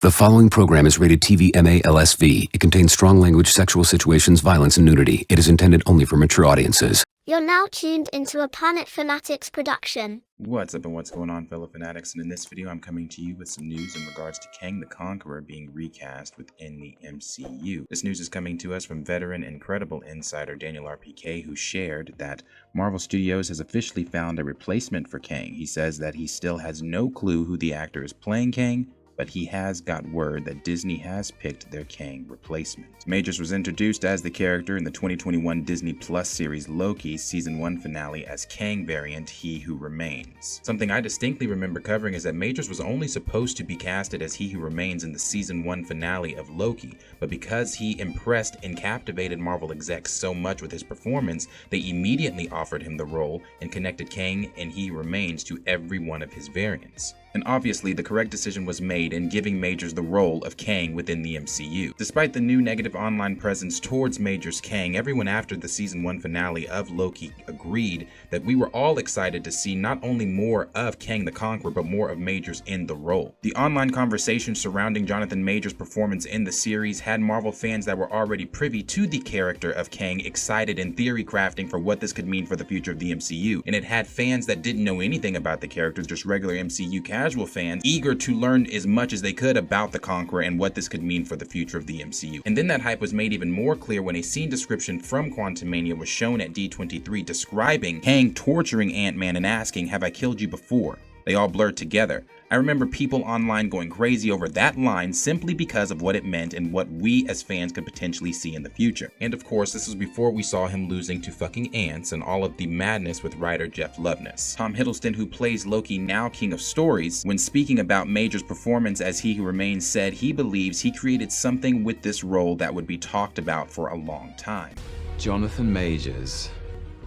The following program is rated TV MA-LSV. It contains strong language, sexual situations, violence, and nudity. It is intended only for mature audiences. You're now tuned into a Planet Fanatics production. What's up and what's going on, fellow fanatics, and in this video I'm coming to you with some news in regards to Kang the Conqueror being recast within the MCU. This news is coming to us from veteran Incredible insider Daniel RPK, who shared that Marvel Studios has officially found a replacement for Kang. He says that he still has no clue who the actor is playing Kang, but he has got word that Disney has picked their Kang replacement. Majors was introduced as the character in the 2021 Disney Plus series Loki Season 1 finale as Kang variant He Who Remains. Something I distinctly remember covering is that Majors was only supposed to be casted as He Who Remains in the Season 1 finale of Loki, but because he impressed and captivated Marvel execs so much with his performance, they immediately offered him the role and connected Kang and He Who Remains to every one of his variants. And obviously, the correct decision was made in giving Majors the role of Kang within the MCU. Despite the new negative online presence towards Majors Kang, everyone after the Season 1 finale of Loki agreed that we were all excited to see not only more of Kang the Conqueror, but more of Majors in the role. The online conversation surrounding Jonathan Majors' performance in the series had Marvel fans that were already privy to the character of Kang excited in theory crafting for what this could mean for the future of the MCU. And it had fans that didn't know anything about the character, just regular MCU casual fans, eager to learn as much as they could about the Conqueror and what this could mean for the future of the MCU. And then that hype was made even more clear when a scene description from Quantumania was shown at D23 describing Kang torturing Ant-Man and asking, "Have I killed you before?" They all blurred together. I remember people online going crazy over that line simply because of what it meant and what we as fans could potentially see in the future. And of course, this was before we saw him losing to fucking ants and all of the madness with writer Jeff Loveness. Tom Hiddleston, who plays Loki, now King of Stories, when speaking about Major's performance as He Who Remains, said he believes he created something with this role that would be talked about for a long time. Jonathan Majors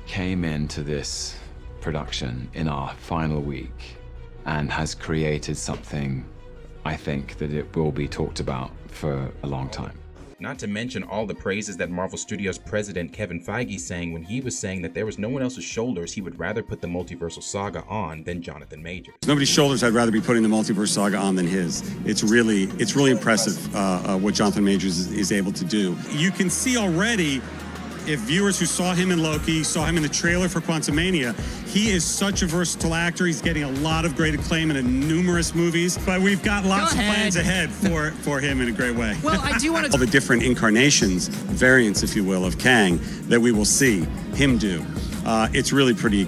came into this production in our final week and has created something I think that it will be talked about for a long time. Not to mention all the praises that Marvel Studios president Kevin Feige sang when he was saying that there was no one else's shoulders he would rather put the multiversal saga on than Jonathan Majors. Nobody's shoulders I'd rather be putting the multiverse saga on than his. It's really impressive what Jonathan Majors is able to do. You can see already, if viewers who saw him in Loki, saw him in the trailer for Quantumania, he is such a versatile actor. He's getting a lot of great acclaim in numerous movies, but we've got lots of plans ahead for him in a great way. Well, I do want to... all the different incarnations, variants, if you will, of Kang that we will see him do. It's really pretty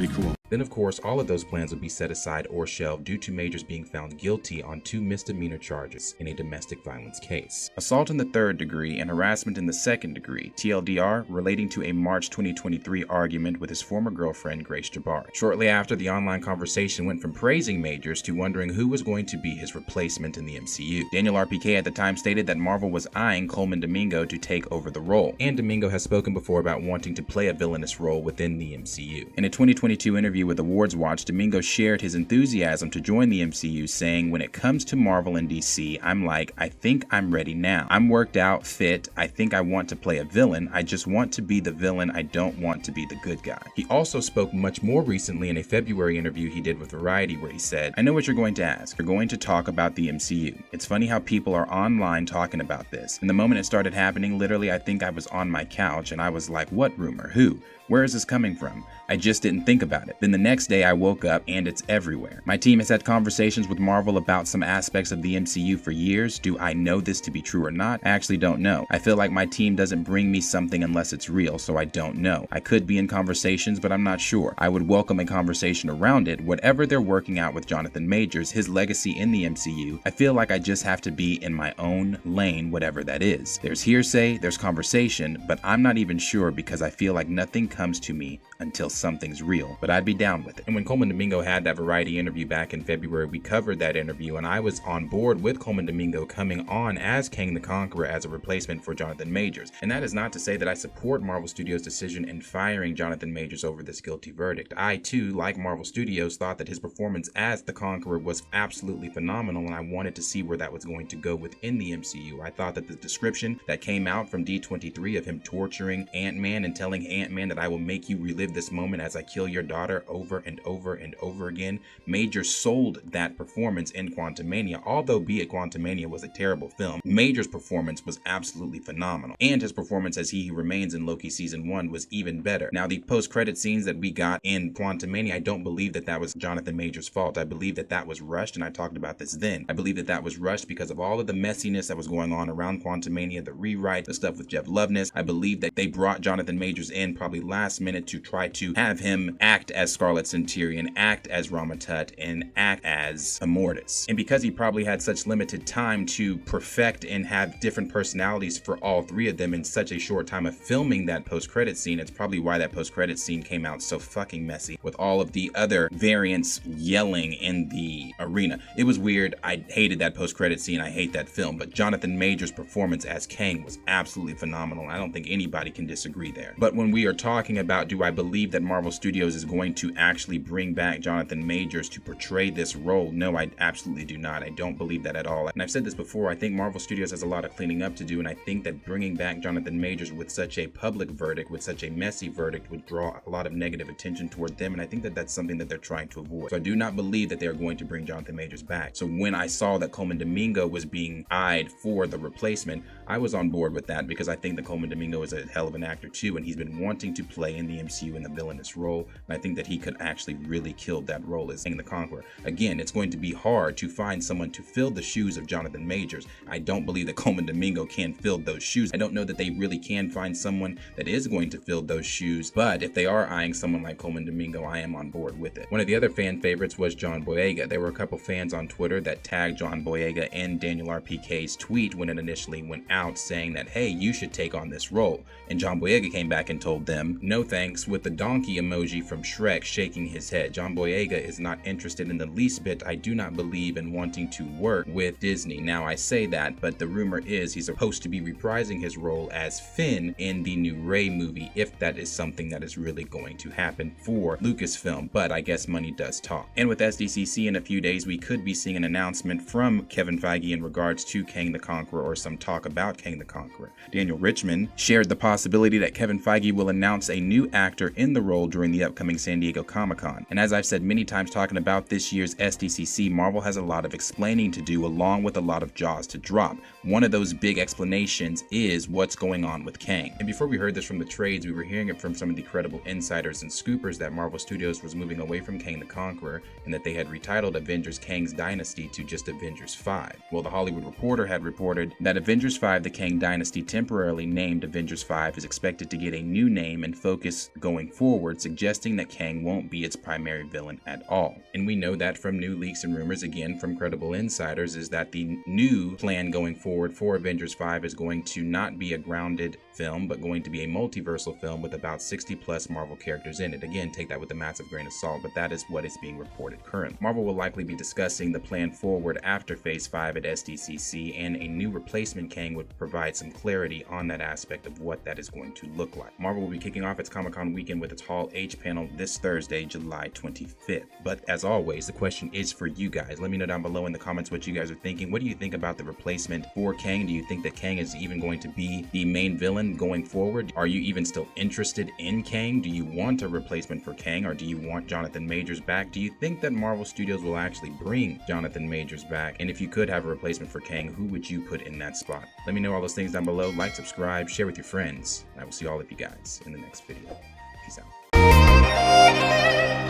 cool. Then of course, all of those plans would be set aside or shelved due to Majors being found guilty on 2 misdemeanor charges in a domestic violence case. Assault in the 3rd degree and harassment in the 2nd degree, TLDR, relating to a March 2023 argument with his former girlfriend Grace Jabari. Shortly after, the online conversation went from praising Majors to wondering who was going to be his replacement in the MCU. Daniel RPK at the time stated that Marvel was eyeing Coleman Domingo to take over the role, and Domingo has spoken before about wanting to play a villainous role within the MCU. In a 2022 interview with Awards Watch, Domingo shared his enthusiasm to join the MCU, saying, "When it comes to Marvel and DC, I'm like, I think I'm ready now. I'm worked out, fit. I think I want to play a villain. I just want to be the villain. I don't want to be the good guy." He also spoke much more recently in a February interview he did with Variety, where he said, "I know what you're going to ask. You're going to talk about the MCU. It's funny how people are online talking about this. And the moment it started happening, literally I think I was on my couch and I was like, what rumor? Who? Where is this coming from? I just didn't think about it. Then the next day I woke up and it's everywhere. My team has had conversations with Marvel about some aspects of the MCU for years. Do I know this to be true or not? I actually don't know. I feel like my team doesn't bring me something unless it's real, so I don't know. I could be in conversations, but I'm not sure. I would welcome a conversation around it. Whatever they're working out with Jonathan Majors, his legacy in the MCU, I feel like I just have to be in my own lane, whatever that is. There's hearsay, there's conversation, but I'm not even sure because I feel like nothing comes to me until something's real, but I'd be down with it." And when Coleman Domingo had that Variety interview back in February, we covered that interview and I was on board with Coleman Domingo coming on as Kang the Conqueror as a replacement for Jonathan Majors. And that is not to say that I support Marvel Studios' decision in firing Jonathan Majors over this guilty verdict. I too, like Marvel Studios, thought that his performance as the Conqueror was absolutely phenomenal and I wanted to see where that was going to go within the MCU. I thought that the description that came out from D23 of him torturing Ant-Man and telling Ant-Man that I will make you relive relive this moment as I kill your daughter over and over and over again. Majors sold that performance in Quantumania. Although be it Quantumania was a terrible film, Majors' performance was absolutely phenomenal. And his performance as He Who Remains in Loki Season 1 was even better. Now, the post-credit scenes that we got in Quantumania, I don't believe that was Jonathan Majors' fault. I believe that was rushed, and I talked about this then. I believe that was rushed because of all of the messiness that was going on around Quantumania, the rewrite, the stuff with Jeff Loveness. I believe that they brought Jonathan Majors in probably last minute to try to have him act as Scarlet Centurion, act as Ramatut, and act as Immortus. And because he probably had such limited time to perfect and have different personalities for all three of them in such a short time of filming that post-credit scene, it's probably why that post-credit scene came out so fucking messy with all of the other variants yelling in the arena. It was weird. I hated that post-credit scene. I hate that film, but Jonathan Majors' performance as Kang was absolutely phenomenal. I don't think anybody can disagree there. But when we are talking about, do I believe that Marvel Studios is going to actually bring back Jonathan Majors to portray this role? No, I absolutely do not. I don't believe that at all. And I've said this before, I think Marvel Studios has a lot of cleaning up to do, and I think that bringing back Jonathan Majors with such a public verdict, with such a messy verdict, would draw a lot of negative attention toward them, and I think that that's something that they're trying to avoid. So I do not believe that they're going to bring Jonathan Majors back. So when I saw that Coleman Domingo was being eyed for the replacement, I was on board with that because I think that Coleman Domingo is a hell of an actor too, and he's been wanting to play in the MCU in the villainous role, and I think that he could actually really kill that role as Kang the Conqueror. Again, it's going to be hard to find someone to fill the shoes of Jonathan Majors. I don't believe that Coleman Domingo can fill those shoes. I don't know that they really can find someone that is going to fill those shoes, but if they are eyeing someone like Coleman Domingo, I am on board with it. One of the other fan favorites was John Boyega. There were a couple fans on Twitter that tagged John Boyega in Daniel RPK's tweet when it initially went out, saying that, hey, you should take on this role. And John Boyega came back and told them, no thanks, with the donkey emoji from Shrek shaking his head. John Boyega is not interested in the least bit. I do not believe in wanting to work with Disney. Now, I say that, but the rumor is he's supposed to be reprising his role as Finn in the new Rey movie, if that is something that is really going to happen for Lucasfilm, but I guess money does talk. And with SDCC in a few days, we could be seeing an announcement from Kevin Feige in regards to Kang the Conqueror, or some talk about Kang the Conqueror. Daniel Richman shared the possibility that Kevin Feige will announce a new actor in the role during the upcoming San Diego Comic-Con. And as I've said many times talking about this year's SDCC, Marvel has a lot of explaining to do along with a lot of jaws to drop. One of those big explanations is what's going on with Kang. And before we heard this from the trades, we were hearing it from some of the credible insiders and scoopers that Marvel Studios was moving away from Kang the Conqueror and that they had retitled Avengers Kang's Dynasty to just Avengers 5. Well, the Hollywood Reporter had reported that Avengers 5, the Kang Dynasty, temporarily named Avengers 5, is expected to get a new name and focus going forward, suggesting that Kang won't be its primary villain at all. And we know that from new leaks and rumors, again from credible insiders, is that the new plan going forward for Avengers 5 is going to not be a grounded film, but going to be a multiversal film with about 60 plus Marvel characters in it. Again, take that with a massive grain of salt, but that is what is being reported currently. Marvel will likely be discussing the plan forward after Phase 5 at SDCC, and a new replacement Kang would provide some clarity on that aspect of what that is going to look like. Marvel will be kicking off its Comic-Con weekend with its Hall H panel this Thursday, July 25th. But as always, the question is for you guys. Let me know down below in the comments what you guys are thinking. What do you think about the replacement for Kang? Do you think that Kang is even going to be the main villain going forward? Are you even still interested in Kang? Do you want a replacement for Kang, or do you want Jonathan Majors back? Do you think that Marvel Studios will actually bring Jonathan Majors back? And if you could have a replacement for Kang, who would you put in that spot? Let me know all those things down below. Like, subscribe, share with your friends. I will see all of you guys in the next video. Peace out.